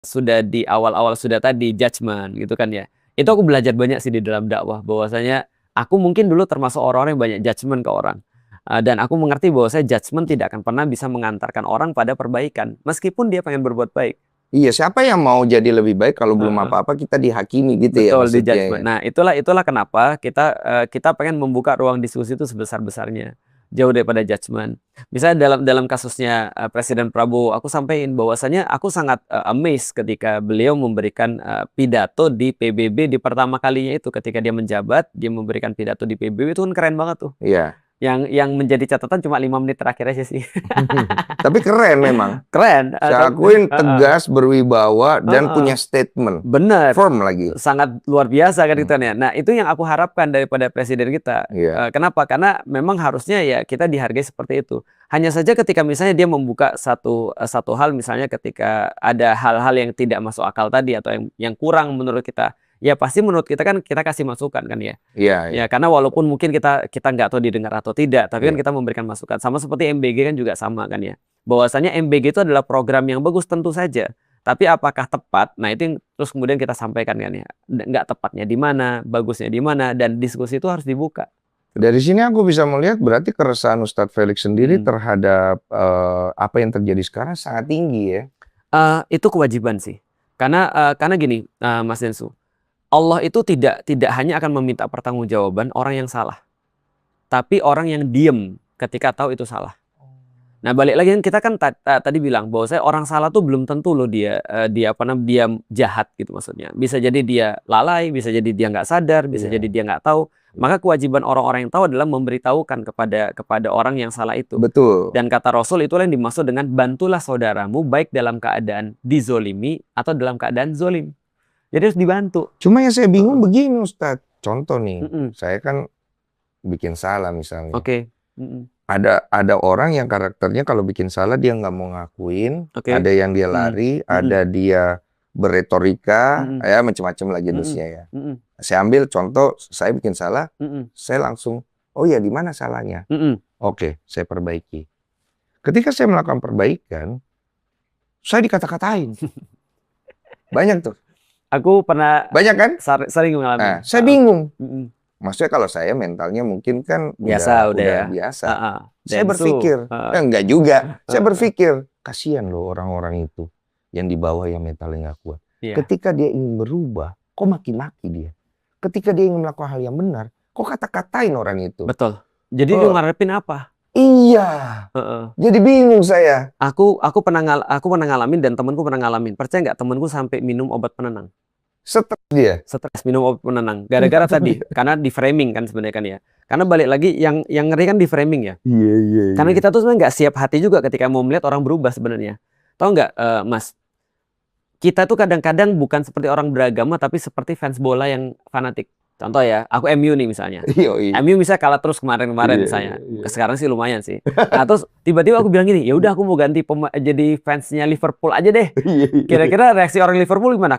sudah di awal-awal sudah tadi judgement gitu kan ya. Itu aku belajar banyak sih di dalam dakwah bahwasanya aku mungkin dulu termasuk orang-orang yang banyak judgement ke orang. Dan aku mengerti bahwasanya judgement tidak akan pernah bisa mengantarkan orang pada perbaikan meskipun dia pengen berbuat baik. Iya, siapa yang mau jadi lebih baik kalau belum Heeh. apa-apa kita dihakimi gitu ya Betul, di maksudnya judgement. ya? Nah, itulah kenapa kita pengen membuka ruang diskusi itu sebesar-besarnya, jauh daripada judgement. Misalnya dalam kasusnya, Presiden Prabowo, aku sampaikan bahwasanya aku sangat, amazed ketika beliau memberikan, pidato di PBB di pertama kalinya itu, ketika dia menjabat, dia memberikan pidato di PBB itu kan keren banget tuh. Iya. Yang menjadi catatan cuma 5 menit terakhir aja sih. Tapi keren memang. Keren, Saya akuin heeh. tegas, berwibawa, dan Heeh. punya statement. Bener, Firm lagi. sangat luar biasa kan gitu kan ya. Nah, itu yang aku harapkan daripada presiden kita. Iya. Kenapa? Karena memang harusnya ya kita dihargai seperti itu. Hanya saja ketika misalnya dia membuka satu hal, misalnya ketika ada hal-hal yang tidak masuk akal tadi atau yang kurang menurut kita, ya pasti menurut kita kan kita kasih masukan kan ya. Iya, iya. Ya karena walaupun mungkin kita nggak tahu didengar atau tidak, tapi kan Iya. kita memberikan masukan. Sama seperti MBG kan juga sama kan ya. Bahwasanya MBG itu adalah program yang bagus tentu saja. Tapi apakah tepat? Nah, itu yang terus kemudian kita sampaikan kan ya. Nggak tepatnya di mana, bagusnya di mana, dan diskusi itu harus dibuka. Dari sini aku bisa melihat berarti keresahan Ustadz Felix sendiri terhadap apa yang terjadi sekarang sangat tinggi ya. Itu kewajiban sih. Karena gini, Mas Densu, Allah itu tidak hanya akan meminta pertanggungjawaban orang yang salah, tapi orang yang diem ketika tahu itu salah. Nah, balik lagi kan kita kan tadi bilang bahwa saya orang salah tuh belum tentu loh dia dia jahat gitu maksudnya. Bisa jadi dia lalai, bisa jadi dia nggak sadar, bisa jadi dia nggak tahu. Maka kewajiban orang-orang yang tahu adalah memberitahukan kepada orang yang salah itu. Betul. Dan kata Rasul itulah yang dimaksud dengan bantulah saudaramu baik dalam keadaan dizolimi atau dalam keadaan zolim. Jadi harus dibantu. Cuma yang saya bingung begini Ustadz. Contoh nih, saya kan bikin salah misalnya. Oke. Ada orang yang karakternya kalau bikin salah dia nggak mau ngakuin, ada yang dia lari, ada dia berretorika, ya macam-macam lah jenisnya ya. Saya ambil contoh, saya bikin salah, saya langsung, oh ya di mana salahnya? Oke, saya perbaiki. Ketika saya melakukan perbaikan, saya dikata-katain. Banyak tuh. Aku pernah. Banyak kan? Sering mengalami. Nah, saya bingung. Maksudnya kalau saya mentalnya mungkin kan udah biasa. Saya Densu. berpikir, enggak juga. Saya berpikir, kasihan loh orang-orang itu yang di bawah yang mentalnya nggak kuat. Ketika dia ingin berubah, kok maki-maki dia. Ketika dia ingin melakukan hal yang benar, kok kata-katain orang itu. Betul. Jadi dia ngarepin apa? Iya. Jadi bingung saya. Aku pernah ngalamin dan temanku pernah ngalamin. Percaya nggak, temanku sampai minum obat penenang. Stres dia. Stres, minum obat penenang. Gara-gara tadi, karena di framing kan sebenarnya kan ya. Karena balik lagi yang ngeri kan di framing ya. Iya. Karena kita tuh sebenarnya nggak siap hati juga ketika mau melihat orang berubah sebenarnya. Tahu nggak, Mas? Kita tuh kadang-kadang bukan seperti orang beragama, tapi seperti fans bola yang fanatik. Contoh ya, aku MU nih misalnya. MU misalnya kalah terus kemarin-kemarin misalnya. Sekarang sih lumayan sih. Nah, terus tiba-tiba aku bilang gini, ya udah aku mau ganti jadi fansnya Liverpool aja deh. Kira-kira reaksi orang Liverpool gimana?